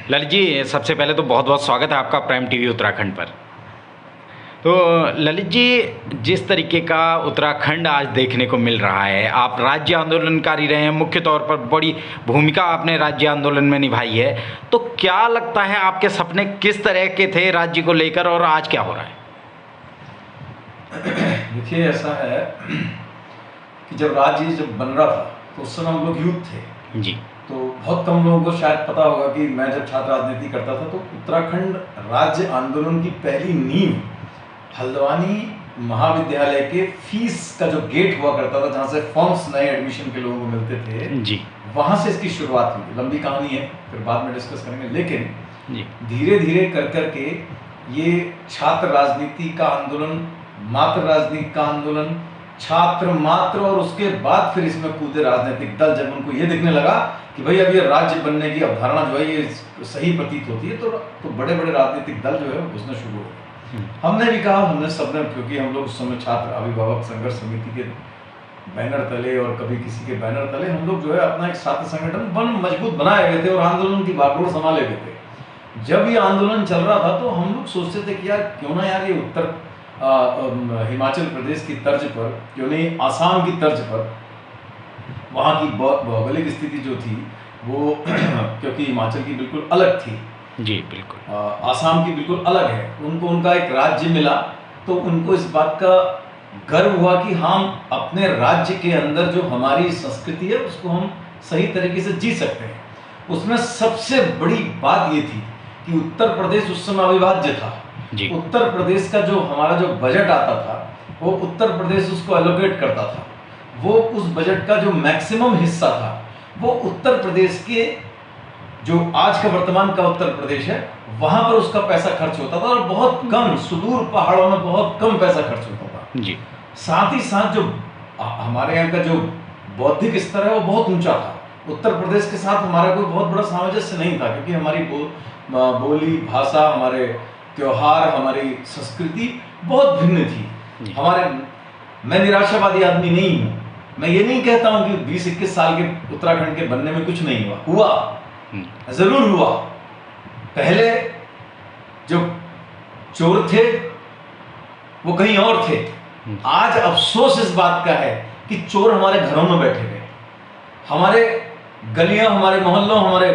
ललित जी, सबसे पहले तो बहुत बहुत स्वागत है आपका प्राइम टीवी उत्तराखंड पर। तो ललित जी, जिस तरीके का उत्तराखंड आज देखने को मिल रहा है, आप राज्य आंदोलनकारी रहे हैं, मुख्य तौर पर बड़ी भूमिका आपने राज्य आंदोलन में निभाई है, तो क्या लगता है आपके सपने किस तरह के थे राज्य को लेकर और आज क्या हो रहा है? देखिए, ऐसा है कि जब राज्य बन रहा था तो उस समय हम लोग यूथ थे जी। तो बहुत कम लोगों को शायद पता होगा कि मैं जब छात्र राजनीति करता था तो उत्तराखंड राज्य आंदोलन की पहली नींव हल्द्वानी महाविद्यालय के फीस का जो गेट हुआ करता था, जहाँ से फॉर्म्स नए एडमिशन के लोगों को मिलते थे जी। वहाँ से इसकी शुरुआत हुई। लंबी कहानी है, फिर बाद में डिस्कस करेंगे, लेकिन जी। धीरे धीरे कर करके ये छात्र राजनीति का आंदोलन, मात्र राजनीति का आंदोलन, छात्र मात्र, और उसके बाद फिर इसमें कूदे राजनीतिक दल। जब उनको ये दिखने लगा कि भाई अब ये राज्य बनने की अवधारणा जो है ये सही प्रतीत होती है, तो बड़े बड़े राजनीतिक दल जो है वो घुसना शुरू हो गए। हमने भी कहा, हमने सबने, क्योंकि हम लोग उस समय छात्र अभिभावक संघर्ष समिति के बैनर तले और कभी किसी के बैनर तले हम लोग जो है अपना एक छात्र संगठन मजबूत बनाए हुए थे और आंदोलन की बागडोर संभाले हुए थे। जब ये आंदोलन चल रहा था तो हम लोग सोचते थे कि यार क्यों ना यार ये हिमाचल प्रदेश की तर्ज पर, क्यों नहीं आसाम की तर्ज पर, वहाँ की भौगोलिक स्थिति जो थी वो क्योंकि हिमाचल की बिल्कुल अलग थी, जी बिल्कुल, आसाम की बिल्कुल अलग है, उनको उनका एक राज्य मिला तो उनको इस बात का गर्व हुआ कि हम अपने राज्य के अंदर जो हमारी संस्कृति है उसको हम सही तरीके से जी सकते हैं। उसमें सबसे बड़ी बात ये थी कि उत्तर प्रदेश उस समय अविभाज्य था। उत्तर प्रदेश का जो हमारा जो बजट आता था वो उत्तर प्रदेश उसको एलोकेट करता था। वो उस बजट का जो मैक्सिमम हिस्सा था वो उत्तर प्रदेश के, जो आज का वर्तमान का उत्तर प्रदेश है, वहां पर उसका पैसा खर्च होता था और बहुत कम सुदूर पहाड़ों में बहुत कम पैसा खर्च होता था जी। साथ ही साथ जो हमारे यहाँ का जो बौद्धिक स्तर है वो बहुत ऊंचा था। उत्तर प्रदेश के साथ हमारा कोई बहुत बड़ा सामंजस्य नहीं था क्योंकि हमारी बोली, भाषा, हमारे त्योहार, हमारी संस्कृति बहुत भिन्न थी। मैं निराशावादी आदमी नहीं हूँ। मैं ये नहीं कहता हूँ कि 20-21 साल के उत्तराखंड के बनने में कुछ नहीं हुआ, जरूर हुआ। पहले जो चोर थे वो कहीं और थे। आज अफसोस इस बात का है कि चोर हमारे घरों में बैठे हुए, हमारे गलियों, हमारे मोहल्लों, हमारे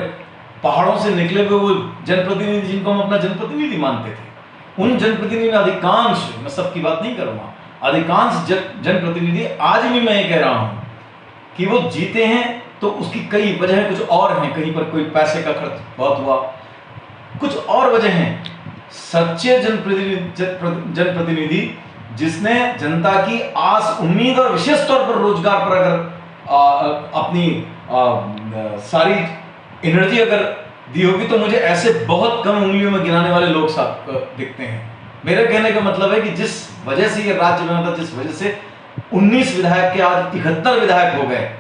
पहाड़ों से निकले हुए वो जनप्रतिनिधि जिनको हम अपना जनप्रतिनिधि मानते थे, उन जनप्रतिनिधि में अधिकांश, मैं सबकी बात नहीं करूंगा, अधिकांश जनप्रतिनिधि आज भी मैं ये कह रहा हूं कि वो जीते हैं तो उसकी कई वजह कुछ और हैं। कहीं पर कोई पैसे का खर्च बहुत हुआ, कुछ और वजह हैं। सच्चे जनप्रतिनिधि जिसने जनता की आस, उम्मीद और विशेष तौर पर रोजगार पर अगर अपनी सारी एनर्जी अगर दी होगी तो मुझे ऐसे बहुत कम उंगलियों में गिनाने वाले लोग साथ दिखते हैं। मेरे कहने का मतलब है कि जिस वजह से ये राज्य बना था, जिस वजह से 19 विधायक के आज 73 विधायक हो गए,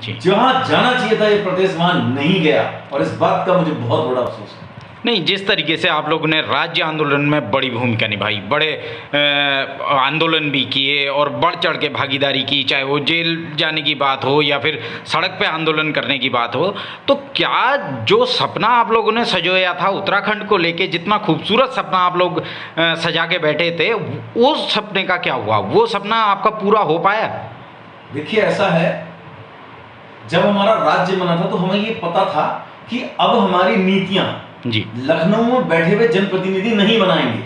जहां जाना चाहिए था ये प्रदेश वहां नहीं गया, और इस बात का मुझे बहुत बड़ा अफसोस है। नहीं, जिस तरीके से आप लोगों ने राज्य आंदोलन में बड़ी भूमिका निभाई, बड़े आंदोलन भी किए और बढ़ चढ़ के भागीदारी की, चाहे वो जेल जाने की बात हो या फिर सड़क पे आंदोलन करने की बात हो, तो क्या जो सपना आप लोगों ने सजोया था उत्तराखंड को लेके, जितना खूबसूरत सपना आप लोग सजा के बैठे थे, उस सपने का क्या हुआ? वो सपना आपका पूरा हो पाया? देखिए, ऐसा है, जब हमारा राज्य बना था तो हमें ये पता था कि अब हमारी नीतियां लखनऊ में बैठे हुए जनप्रतिनिधि नहीं बनाएंगे।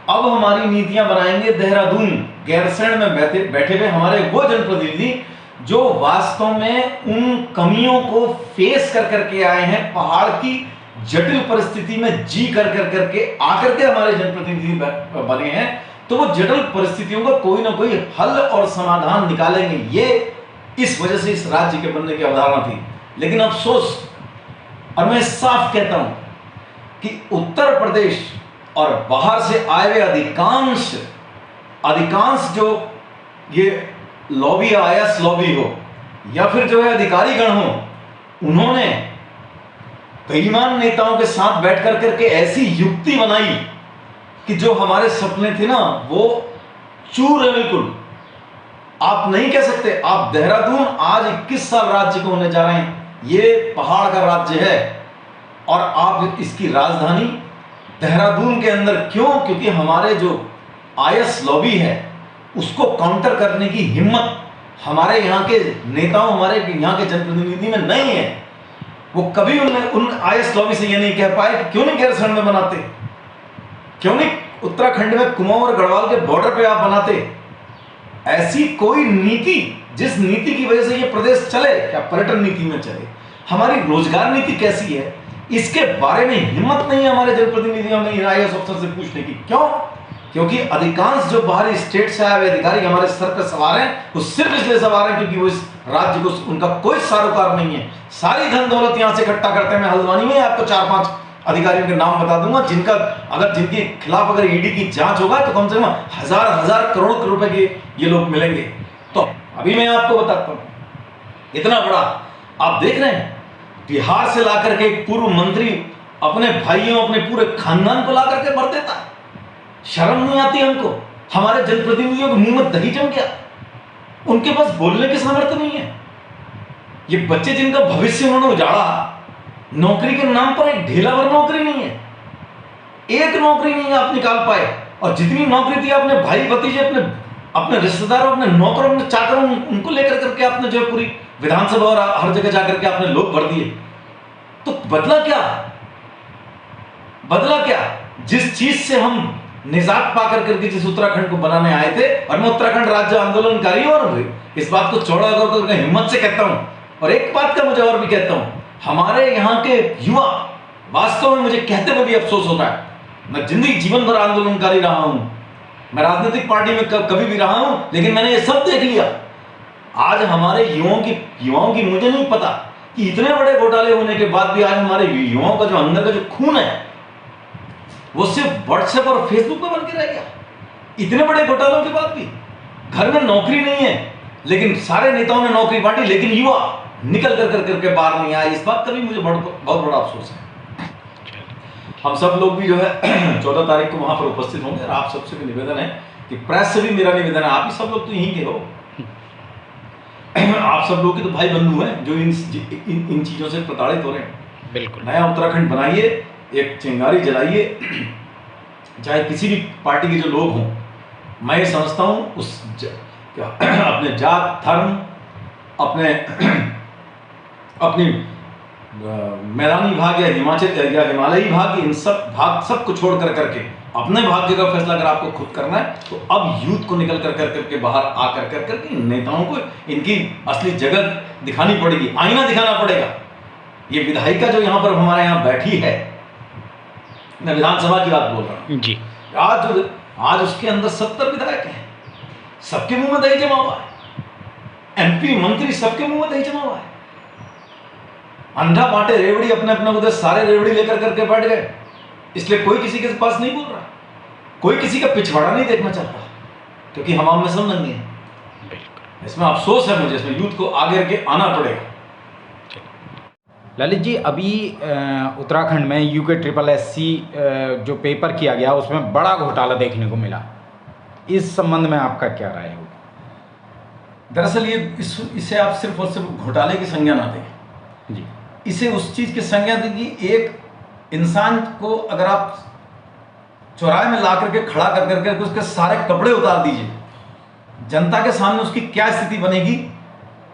अब हमारी नीतियां बनाएंगे देहरादून, गैरसैंण में बैठे हुए हमारे वो जनप्रतिनिधि जो वास्तव में उन कमियों को फेस कर करके आए हैं, पहाड़ की जटिल परिस्थिति में जी कर करके आकर के हमारे जनप्रतिनिधि बने हैं। तो वो जटिल परिस्थितियों का कोई ना कोई हल और समाधान निकालेंगे। ये इस वजह से इस राज्य के बनने की अवधारणा थी। लेकिन अफसोस, और मैं साफ कहता हूं कि उत्तर प्रदेश और बाहर से आए हुए अधिकांश जो ये लॉबी, आईएएस लॉबी हो या फिर जो है अधिकारी गण हो, उन्होंने बेईमान नेताओं के साथ बैठ कर करके ऐसी युक्ति बनाई कि जो हमारे सपने थे ना वो चूर है बिल्कुल। आप नहीं कह सकते, आप देहरादून आज 21 साल राज्य को होने जा रहे हैं, ये पहाड़ का राज्य है। और आप इसकी राजधानी देहरादून के अंदर क्यों? क्योंकि हमारे जो आईएस लॉबी है उसको काउंटर करने की हिम्मत हमारे यहाँ के नेताओं, हमारे यहाँ के जनप्रतिनिधि में नहीं है। वो कभी उन आईएस लॉबी से ये नहीं कह पाए कि क्यों नहीं गैरसैंण में बनाते, क्यों नहीं उत्तराखंड में कुमाऊं और गढ़वाल के बॉर्डर पे आप बनाते। ऐसी कोई नीति, जिस नीति की वजह से ये प्रदेश चले, क्या पर्यटन नीति में चले, हमारी रोजगार नीति कैसी है, इसके बारे में हिम्मत नहीं है हमारे जनप्रतिनिधियों में आईएएस अफसर से पूछने की। क्यों? क्योंकि अधिकांश जो बाहरी स्टेट से आए हुए अधिकारी हमारे सर पर सवार हैं, वो सिर्फ इसलिए सवार हैं क्योंकि वो इस राज्य को, उनका कोई सारोकार नहीं है, सारी धन दौलत यहां से इकट्ठा करते हैं। मैं हल्द्वानी में आपको 4-5 अधिकारियों के नाम बता दूंगा जिनके खिलाफ अगर ईडी की जांच होगा तो कम से कम हजार करोड़ रुपए के ये लोग मिलेंगे। तो अभी मैं आपको बताता हूं, इतना बड़ा आप देख रहे हैं, बिहार से लाकर के एक पूर्व मंत्री अपने भाइयों, अपने पूरे खानदान को लाकर के भर देता है। शर्म नहीं आती हमको? हमारे जनप्रतिनिधियों के मुंह में दही जम गया, उनके पास बोलने की सामर्थ्य नहीं है। ये बच्चे जिनका भविष्य उन्होंने उजाड़ा, नौकरी के नाम पर एक ढेला भर नौकरी नहीं है, एक नौकरी नहीं आप निकाल पाए। और जितनी नौकरी थी अपने भाई भतीजे, अपने रिश्तेदारों, अपने नौकरों, अपने चाकरों, उनको लेकर करके आपने जो पूरी विधानसभा और हर जगह जाकर के आपने लोग भर दिए। तो बदला क्या? बदला क्या? जिस चीज से हम निजात पाकर करके जिस उत्तराखंड को बनाने आए थे, और मैं उत्तराखंड राज्य आंदोलनकारी हूं और इस बात को चौड़ा कर हिम्मत से कहता हूं, और एक बात का मुझे और भी कहता हूं, हमारे यहाँ के युवा वास्तव में मुझे कहते हुए भी अफसोस होता है। मैं जिंदगी जीवन भर आंदोलनकारी रहा हूं, मैं राजनीतिक पार्टी में कभी भी रहा हूं, लेकिन मैंने ये सब देख लिया। आज हमारे युवाओं की मुझे नहीं पता कि इतने बड़े घोटाले होने के बाद भी आज हमारे युवाओं का जो अंदर का जो खून है वो सिर्फ व्हाट्सएप और फेसबुक पे बन के रह गया। इतने बड़े घोटालों के बाद भी घर में नौकरी नहीं है, लेकिन सारे नेताओं ने नौकरी बांटी, लेकिन युवा निकल कर बाहर नहीं आए। इस बात का भी मुझे बहुत बड़ा अफसोस है। हम सब लोग भी जो है 14 तारीख को वहां पर उपस्थित होंगे, और आप सबसे भी निवेदन है कि प्रेस से भी मेरा निवेदन है, आप ही सब लोग तो यहीं के हो, आप सब लोग के तो भाई बंधु हैं जो इन चीजों से प्रताड़ित हो रहे हैं। बिल्कुल, नया नया उत्तराखंड बनाइए, एक चिंगारी जलाइए, चाहे किसी भी पार्टी के जो लोग हों। मैं ये समझता हूं अपने जात, धर्म, अपनी मैदानी भाग या हिमाचल या हिमालयी भाग, इन सब भाग सबको छोड़ करके अपने भाग्य का फैसला अगर आपको खुद करना है, तो अब यूथ को निकल करके बाहर आकर करके नेताओं को इनकी असली जगत दिखानी पड़ेगी, आईना दिखाना पड़ेगा। ये विधायिका जो यहाँ पर हमारे यहाँ बैठी है, मैं विधानसभा की बात बोल रहा हूँ जी, आज उसके अंदर 70 विधायक हैं, सबके मुंह में दही जमा हुआ है, एमपी मंत्री सबके मुंह में दही जमा हुआ है। अंडा बांटे रेवड़ी, अपने उधर सारे रेवड़ी लेकर करके बैठ गए, इसलिए कोई किसी के पास नहीं बोल रहा, कोई किसी का पिछवाड़ा नहीं देखना चाहता, क्योंकि हम में सब नंगे हैं। इसमें अफसोस है मुझे, इसमें यूथ को आगे के आना पड़ेगा। ललित जी, अभी उत्तराखंड में UKSSC जो पेपर किया गया उसमें बड़ा घोटाला देखने को मिला, इस संबंध में आपका क्या राय होगी? दरअसल ये इसे आप सिर्फ और सिर्फ घोटाले की संज्ञा ना दें जी, इसे उस चीज की संज्ञा दें कि एक इंसान को अगर आप चौराहे में ला करके खड़ा कर करके उसके सारे कपड़े उतार दीजिए, जनता के सामने उसकी क्या स्थिति बनेगी।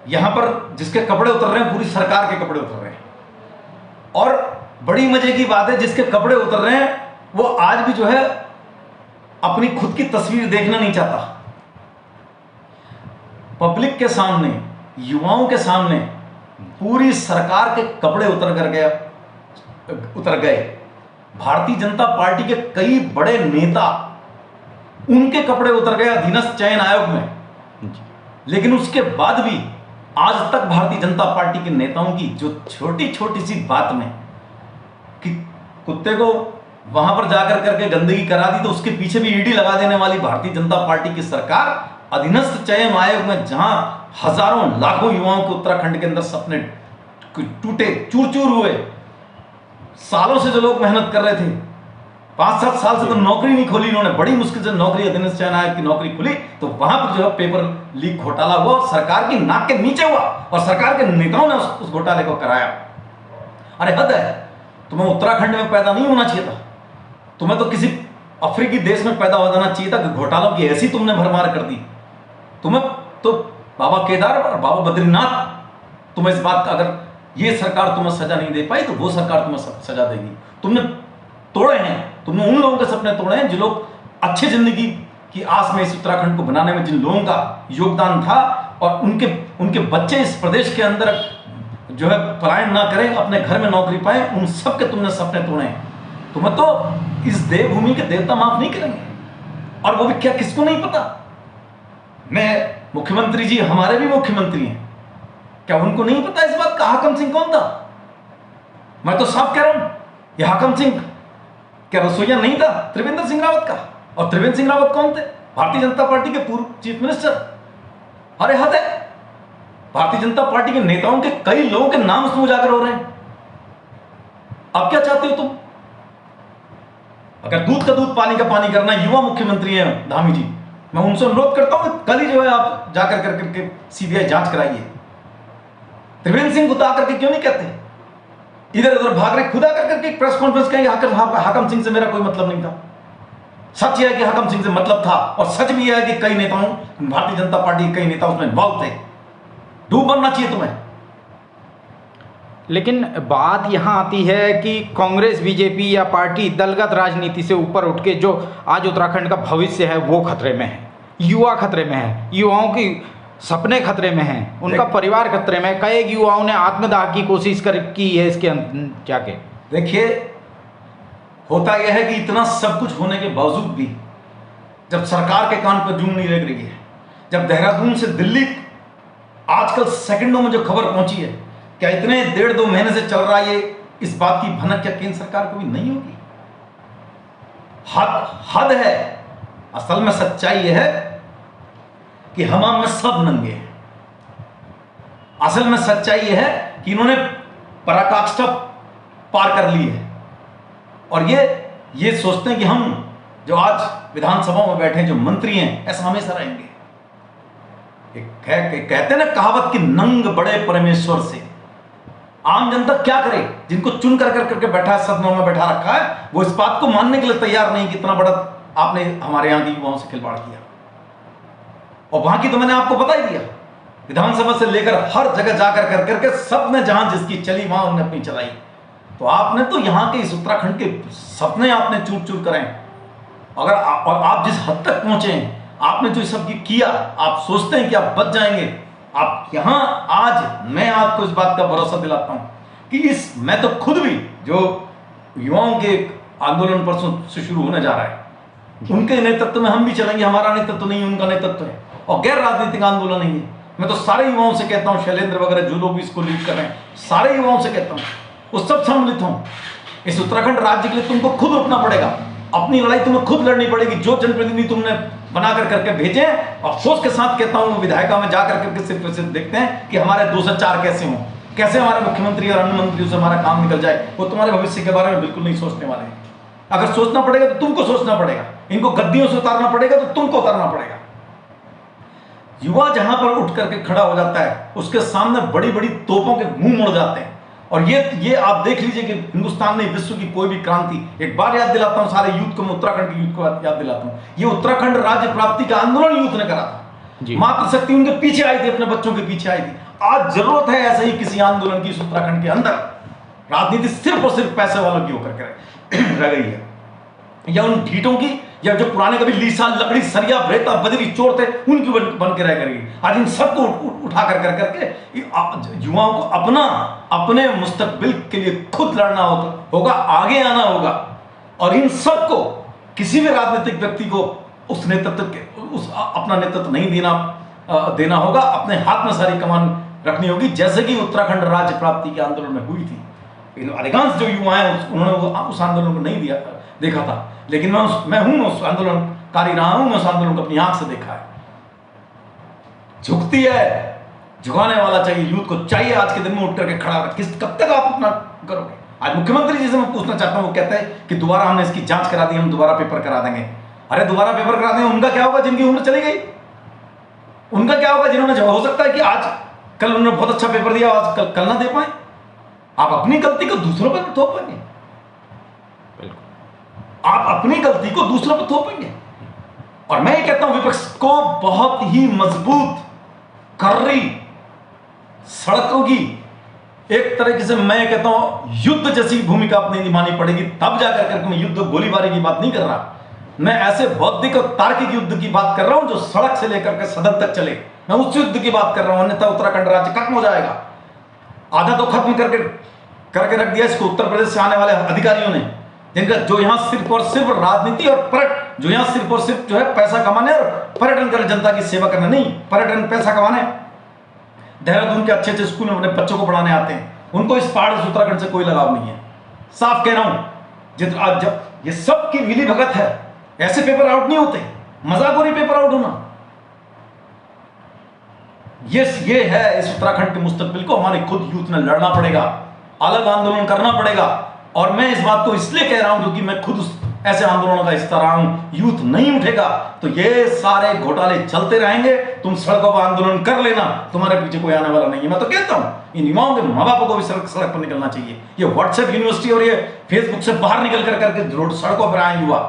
यहां पर जिसके कपड़े उतर रहे हैं पूरी सरकार के कपड़े उतर रहे हैं, और बड़ी मजे की बात है जिसके कपड़े उतर रहे हैं वो आज भी जो है अपनी खुद की तस्वीर देखना नहीं चाहता। पब्लिक के सामने, युवाओं के सामने पूरी सरकार के कपड़े उतर गए। भारतीय जनता पार्टी के कई बड़े नेता, उनके कपड़े उतर गए अधीनस्थ चयन आयोग में, लेकिन उसके बाद भी आज तक भारतीय जनता पार्टी के नेताओं की जो छोटी छोटी सी बात में कि कुत्ते को वहां पर जाकर करके गंदगी करा दी तो उसके पीछे भी ईडी लगा देने वाली भारतीय जनता पार्टी की सरकार अधीनस्थ चयन आयोग में जहां हजारों लाखों युवाओं के उत्तराखंड के अंदर सपने टूटे, चूर चूर हुए, सालों से जो लोग मेहनत कर रहे थे, 5-7 साल से तो नौकरी नहीं खोली इन्होंने, बड़ी मुश्किल से नौकरी अधीनस्थ चयन आयोग की नौकरी खुली, तो वहां पर जो है पेपर लीक घोटाला हुआ और सरकार की नाक के नीचे हुआ और सरकार के नेताओं ने उस घोटाले को कराया। अरे हद है। तुम्हें उत्तराखंड में पैदा नहीं होना चाहिए था, तुम्हें तो किसी अफ्रीकी देश में पैदा हो जाना चाहिए था कि घोटालों की ऐसी तुमने भरमार कर दी। तुम्हें तो बाबा केदार और बाबा बद्रीनाथ, तुम्हें इस बात का, अगर ये सरकार तुम्हें सजा नहीं दे पाई तो वो सरकार तुम्हें सजा देगी। तुमने तोड़े हैं, तुमने उन लोगों के सपने तोड़े हैं जो लोग अच्छी जिंदगी की आस में इस उत्तराखंड को बनाने में जिन लोगों का योगदान था, और उनके बच्चे इस प्रदेश के अंदर जो है पलायन ना करें, अपने घर में नौकरी पाए, उन सब के तुमने सपने तोड़े हैं। तुम्हें तो इस देवभूमि के देवता माफ नहीं करेंगे, और वो भी क्या, किसको नहीं पता। मैं, मुख्यमंत्री जी हमारे भी मुख्यमंत्री हैं, क्या उनको नहीं पता इस बात का हाकम सिंह कौन था? मैं तो साफ कह रहा हूं, यह हाकम सिंह क्या रसोईया नहीं था त्रिवेंद्र सिंह रावत का? और त्रिवेंद्र सिंह रावत कौन थे? भारतीय जनता पार्टी के पूर्व चीफ मिनिस्टर। अरे हद है, भारतीय जनता पार्टी के नेताओं के कई लोगों के नाम उसमें उजागर हो रहे हैं। अब क्या चाहते हो तुम? अगर दूध का दूध पानी का पानी करना, युवा मुख्यमंत्री हैं धामी जी, मैं उनसे अनुरोध करता हूं कल ही जो है आप जाकर करके सीबीआई जांच कराइए। त्रिवेंद्र सिंह खुद आकर के क्यों नहीं कहते? इधर उधर भाग रहे, खुद आकर करके प्रेस कॉन्फ्रेंस कहेंगे हाकम सिंह से मेरा कोई मतलब नहीं था। सच यह है कि हाकम सिंह से मतलब था, और सच भी यह है कि कई नेताओं, भारतीय जनता पार्टी के कई नेता उसमें इन्वॉल्व थे। डूब बनना चाहिए तुम्हें। लेकिन बात यहाँ आती है कि कांग्रेस, बीजेपी या पार्टी दलगत राजनीति से ऊपर उठ के जो आज उत्तराखंड का भविष्य है वो खतरे में है, युवा खतरे में है, युवाओं की सपने खतरे में हैं, उनका परिवार खतरे में है। कई युवाओं ने आत्मदाह की कोशिश की है इसके जाके। देखिए, होता यह है कि इतना सब कुछ होने के बावजूद भी जब सरकार के कान पर जूं नहीं लग रही है, जब देहरादून से दिल्ली आजकल सेकंडों में जो खबर पहुंची है, क्या इतने 1.5-2 महीने से चल रहा है ये, इस बात की भनक क्या केंद्र सरकार को भी नहीं होगी? हद है। असल में सच्चाई यह है कि हमाम में सब नंगे हैं। असल में सच्चाई यह है कि इन्होंने पराकाष्ठा पार कर ली है, और ये सोचते हैं कि हम जो आज विधानसभा में बैठे हैं, जो मंत्री हैं, ऐसा हमेशा रहेंगे। कहते हैं ना कहावत कि नंग बड़े परमेश्वर से। आम जनता क्या करे? जिनको चुन करके बैठा है, सदनों में बैठा रखा है, वो इस बात को मानने के लिए तैयार नहीं कि इतना बड़ा आपने हमारे यहां के युवाओं से खिलवाड़ किया। और वहां की तो मैंने आपको बता ही दिया, विधानसभा से लेकर हर जगह जाकर करके सबने जहां जिसकी चली वहां उन्होंने अपनी चलाई। तो आपने तो यहां के इस उत्तराखंड के सपने आपने चूर चूर करें। अगर और आप जिस हद तक पहुंचे हैं, आपने जो सब किया, आप सोचते हैं कि आप बच जाएंगे। आप यहां आज मैं आपको इस बात का भरोसा दिलाता हूं कि मैं तो खुद भी, जो युवाओं के आंदोलन परसों से शुरू होने जा रहा है, उनके नेतृत्व में हम भी चलेंगे। हमारा नेतृत्व नहीं, उनका नेतृत्व है, और गैर राजनीतिक आंदोलन नहीं है। मैं तो सारे युवाओं से कहता हूं, शैलेंद्र वगैरह जो लोग भी इसको लीड कर रहे हैं, सारे युवाओं से कहता हूं, वो सब सम्मिलित हों। इस उत्तराखंड राज्य के लिए तुमको खुद उठना पड़ेगा, अपनी लड़ाई तुम्हें खुद लड़नी पड़ेगी। जो जनप्रतिनिधि तुमने बनाकर करके भेजे, अफसोस के साथ कहता हूं, विधायिका में जाकर करके सिर्फ देखते हैं कि हमारे 2 से 4 कैसे हों, कैसे हमारे मुख्यमंत्री और अन्य मंत्रियों से हमारा काम निकल जाए। वो तुम्हारे भविष्य के बारे में बिल्कुल नहीं सोचने वाले हैं। अगर सोचना पड़ेगा तो तुमको सोचना पड़ेगा, इनको गद्दियों से उतारना पड़ेगा तो तुमको उतारना पड़ेगा। युवा जहां पर उठ करके खड़ा हो जाता है, उसके सामने बड़ी बड़ी तोपों के मुंह मुड़ जाते हैं। और ये आप देख लीजिए कि हिंदुस्तान ने विश्व की कोई भी क्रांति, एक बार याद दिलाता हूं सारे यूथ को, मैं उत्तराखंड के यूथ को याद दिलाता हूं, ये उत्तराखंड राज्य प्राप्ति का आंदोलन यूथ ने करा था। मातृशक्ति उनके पीछे आई थी, अपने बच्चों के पीछे आई थी। आज जरूरत है ऐसे ही किसी आंदोलन की इस उत्तराखंड के अंदर। राजनीति सिर्फ और सिर्फ पैसे वालों की होकर रह गई है, या उन ढीठों की, या जो पुराने कभी लीसा, लकड़ी, सरिया, ब्रेता, बजरी चोर थे, उनकी बन के रह करेगी। आज इन सबको उठा करके युवाओं को अपने मुस्तकबिल के लिए खुद लड़ना होगा, आगे आना होगा। और इन सबको किसी भी राजनीतिक व्यक्ति को उस अपना नेतृत्व नहीं देना होगा, अपने हाथ में सारी कमान रखनी होगी, जैसे कि उत्तराखंड राज्य प्राप्ति के आंदोलन में हुई थी। अधिकांश जो युवा हैं उन्होंने उस आंदोलन को नहीं देखा था, लेकिन मैं हूं उस आंदोलनकारी रहा हूं, मैं उस आंदोलन को अपनी आंख से देखा है। झुकती है, झुकाने वाला चाहिए, यूथ को चाहिए आज के दिन में उठ करके खड़ा। कब तक आप अपना करोगे? आज मुख्यमंत्री जी से मैं पूछना चाहता हूं, वो कहते हैं कि दोबारा हमने इसकी जांच करा दी, हम दोबारा पेपर करा देंगे। अरे दोबारा पेपर करा देंगे, उनका क्या होगा जिनकी उम्र चली गई? उनका क्या होगा जिन्होंने, हो सकता है कि आज कल उन्होंने बहुत अच्छा पेपर दिया, आज कल ना दे पाए। आप अपनी गलती को दूसरों पर थोप पाएंगे। आप अपनी गलती को दूसरों पर थोपेंगे। और मैं ये कहता हूं विपक्ष को बहुत ही मजबूत कर्री सड़कों की एक तरीके से मैं कहता हूं युद्ध जैसी भूमिका अपनी निभानी पड़ेगी, तब जाकर करके मैं युद्ध गोलीबारी की बात नहीं कर रहा, मैं ऐसे बौद्धिक और तार्किक युद्ध की बात कर रहा हूं जो सड़क से लेकर के सदन तक चले। मैं उस युद्ध की बात कर रहा हूं, अन्यथा उत्तराखंड राज्य खत्म हो जाएगा। आधा तो खत्म करके रख दिया इसको उत्तर प्रदेश से आने वाले अधिकारियों ने, जिनका जो यहां सिर्फ और सिर्फ राजनीति और जो यहां सिर्फ और सिर्फ जो है पैसा कमाने और पर्यटन कर जनता की सेवा करना नहीं, पर्यटन पैसा कमाने देहरादून के अच्छे अच्छे स्कूल में अपने बच्चों को पढ़ाने आते हैं, उनको इस पहाड़ से उत्तराखंड से कोई लगाव नहीं है। साफ कह रहा हूं, आज जब ये सब की मिली भगत है, ऐसे पेपर आउट नहीं होते, मजाक हो रही पेपर आउट होना। ये है इस उत्तराखंड के मुस्तकबिल को हमारे खुद यूथ में लड़ना पड़ेगा, अलग आंदोलन करना पड़ेगा। और मैं इस बात को इसलिए कह रहा हूं क्योंकि मैं खुद ऐसे आंदोलनों का हिस्सा रहा हूं। यूथ नहीं उठेगा तो ये सारे घोटाले चलते रहेंगे, तुम सड़कों पर आंदोलन कर लेना, तुम्हारे पीछे कोई आने वाला नहीं है। मैं तो कहता हूं इन युवाओं के माँ बापों को भी सड़क पर निकलना चाहिए। ये व्हाट्सएप यूनिवर्सिटी और ये फेसबुक से बाहर निकल करके रोड सड़कों पर आए युवा,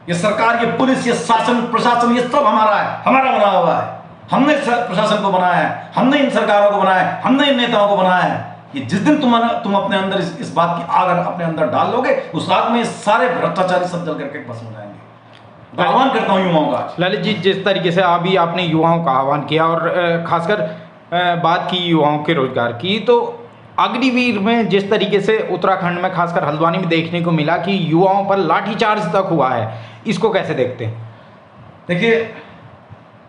ये सरकार, ये पुलिस, ये शासन प्रशासन, ये सब हमारा है, हमारा बना हुआ है। हमने प्रशासन को बनाया है, हमने इन सरकारों को बनाया है, हमने इन नेताओं को बनाया है। ये जिस दिन तुम अपने अंदर इस बात की आग अपने अंदर डाल लोगे, उस रात में सारे भ्रष्टाचारी सब जल करके भस्म हो जाएंगे। आह्वान करता हूं युवाओं का। ललित जी, जिस तरीके से अभी आपने युवाओं का आह्वान किया और खासकर बात की युवाओं के रोजगार की, तो अग्निवीर में जिस तरीके से उत्तराखंड में खासकर हल्द्वानी में देखने को मिला कि युवाओं पर लाठीचार्ज तक हुआ है, इसको कैसे देखते हैं? देखिए,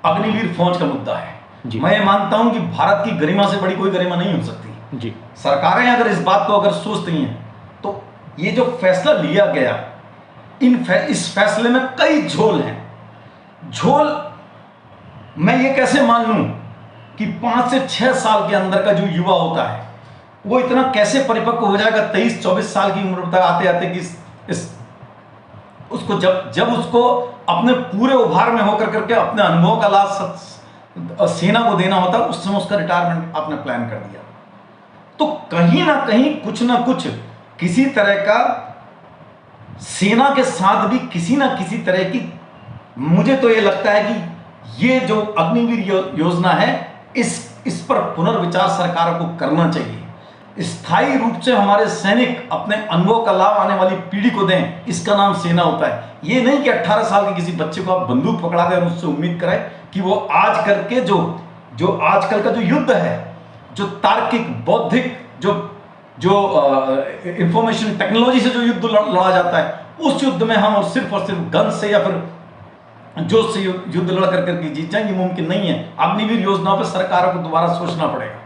अग्निवीर फौज का मुद्दा है। मैं मानता हूं कि भारत की गरिमा से बड़ी कोई गरिमा नहीं हो सकती जी। सरकारें अगर इस बात को अगर सोचती हैं तो ये जो फैसला लिया गया, इस फैसले में कई झोल हैं। झोल मैं ये कैसे मान लूं कि 5 से 6 साल के अंदर का जो युवा होता है वो इतना कैसे परिपक्व हो जाएगा 23-24 साल की उम्र तक आते आते कि उसको जब उसको अपने पूरे उभार में होकर करके अपने अनुभव का लाभ सेना को देना होता है, उस समय उसका रिटायरमेंट आपने प्लान कर दिया। तो कहीं ना कहीं कुछ ना कुछ किसी तरह का सेना के साथ भी किसी ना किसी तरह की, मुझे तो ये लगता है कि ये जो अग्निवीर योजना है इस पर पुनर्विचार सरकारों को करना चाहिए। स्थायी रूप से हमारे सैनिक अपने अनुभव का लाभ आने वाली पीढ़ी को दें, इसका नाम सेना होता है। ये नहीं कि 18 साल के किसी बच्चे को आप बंदूक पकड़ा दें और उससे उम्मीद कराएं कि वो आज करके जो आजकल का जो युद्ध है, जो तार्किक बौद्धिक जो इंफॉर्मेशन टेक्नोलॉजी से जो युद्ध लड़ा जाता है, उस युद्ध में हम और सिर्फ गन से या फिर जोश से युद्ध लड़ करके जीत जाएंगे, मुमकिन नहीं है। अग्निवीर योजना पर सरकारों को दोबारा सोचना पड़ेगा।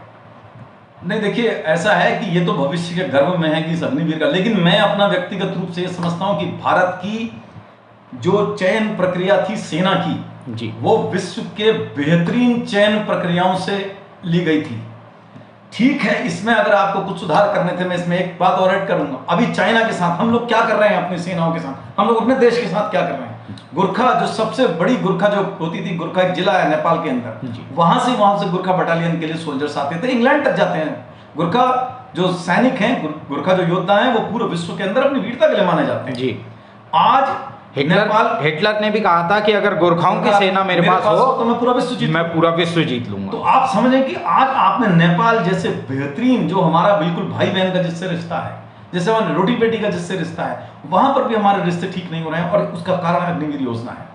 नहीं, देखिए, ऐसा है कि ये तो भविष्य के गर्भ में है कि इस अग्निवीर का, लेकिन मैं अपना व्यक्तिगत रूप से ये समझता हूं कि भारत की जो चयन प्रक्रिया थी सेना की जी, वो विश्व के बेहतरीन चयन प्रक्रियाओं से ली गई थी। ठीक है, इसमें अगर आपको कुछ सुधार करने थे, मैं इसमें एक बात और ऐड करूंगा। अभी चाइना के साथ हम लोग क्या कर रहे हैं, अपनी सेनाओं के साथ, हम लोग अपने देश के साथ क्या कर रहे हैं। गुरखा, जो सबसे बड़ी गुरखा जो होती थी, गुरखा एक जिला है नेपाल के अंदर, वहां से गुरखा बटालियन के लिए सोल्जर्स आते थे, इंग्लैंड तक जाते हैं। गुरखा जो सैनिक हैं, गुरखा जो योद्धा हैं, वो पूरे विश्व के अंदर अपनी वीरता के लिए माने जाते हैं जी। आज हिटलर ने भी कहा था कि अगर गोरखाओं की सेना मेरे पास हो तो मैं पूरा विश्व जीत लूंगा। तो आप समझें कि आज आपने नेपाल जैसे बेहतरीन, जो हमारा बिल्कुल भाई बहन का जिससे रिश्ता है, जैसे हमारे रोटी बेटी का जिससे रिश्ता है, वहां पर भी हमारे रिश्ते ठीक नहीं हो रहे हैं, और उसका कारण अग्निवीर योजना है।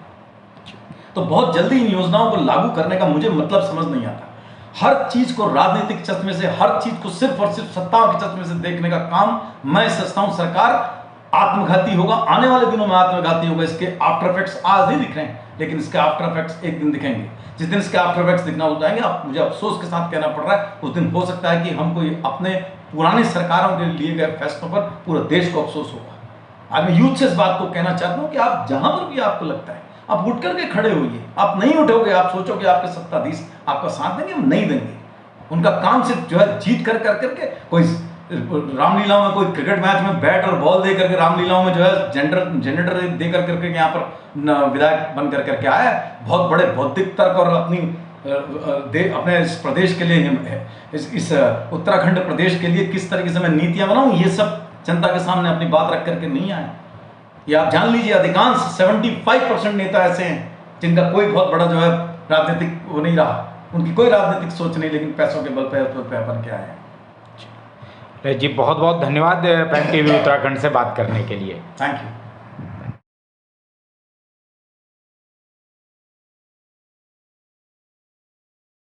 तो बहुत जल्दी इन योजनाओं को लागू करने का मुझे मतलब समझ नहीं आता। हर चीज को राजनीतिक चश्मे से, हर चीज को सिर्फ और सिर्फ सत्ताओं के चश्मे से देखने का काम मैं समझता हूं सरकार आत्मघाती होगा, आने वाले दिनों में आत्मघाती होगा। इसके आफ्टर इफेक्ट्स आज नहीं दिख रहे हैं, लेकिन इसके आफ्टर इफेक्ट्स एक दिन दिखेंगे। जिस दिन इसके आफ्टर इफेक्ट्स दिखना हो जाएंगे, आप मुझे अफसोस के साथ कहना पड़ रहा है, उस दिन हो सकता है कि हमको अपने पुरानी सरकारों के लिए गए फैसलों पर पूरे देश को अफसोस होगा। आज मैं यूथ से इस बात को कहना चाहता हूं कि आप जहां पर भी आपको लगता है, आप उठ करके खड़े होइए। आप नहीं उठोगे, आप सोचोगे आपके सत्ताधीश आपका साथ देंगे, हम नहीं देंगे। उनका काम सिर्फ जो है जीत कर करके, कोई रामलीलाओं में, कोई क्रिकेट मैच में बैट और बॉल दे करके, रामलीलाओं में जो है जनरेटर दे करके यहाँ पर विधायक बन करके आया है। बहुत बड़े बौद्धिक तर्क और अपने इस प्रदेश के लिए, इस उत्तराखंड प्रदेश के लिए किस तरीके से मैं नीतियां बनाऊं, ये सब जनता के सामने अपनी बात रख करके नहीं आए। ये आप जान लीजिए, अधिकांश 75% नेता ऐसे हैं जिनका कोई बहुत बड़ा जो है राजनीतिक वो नहीं रहा, उनकी कोई राजनीतिक सोच नहीं, लेकिन पैसों के बल पे बन के आए हैं। जी बहुत बहुत धन्यवाद प्राइम टीवी उत्तराखंड से बात करने के लिए। Thank you.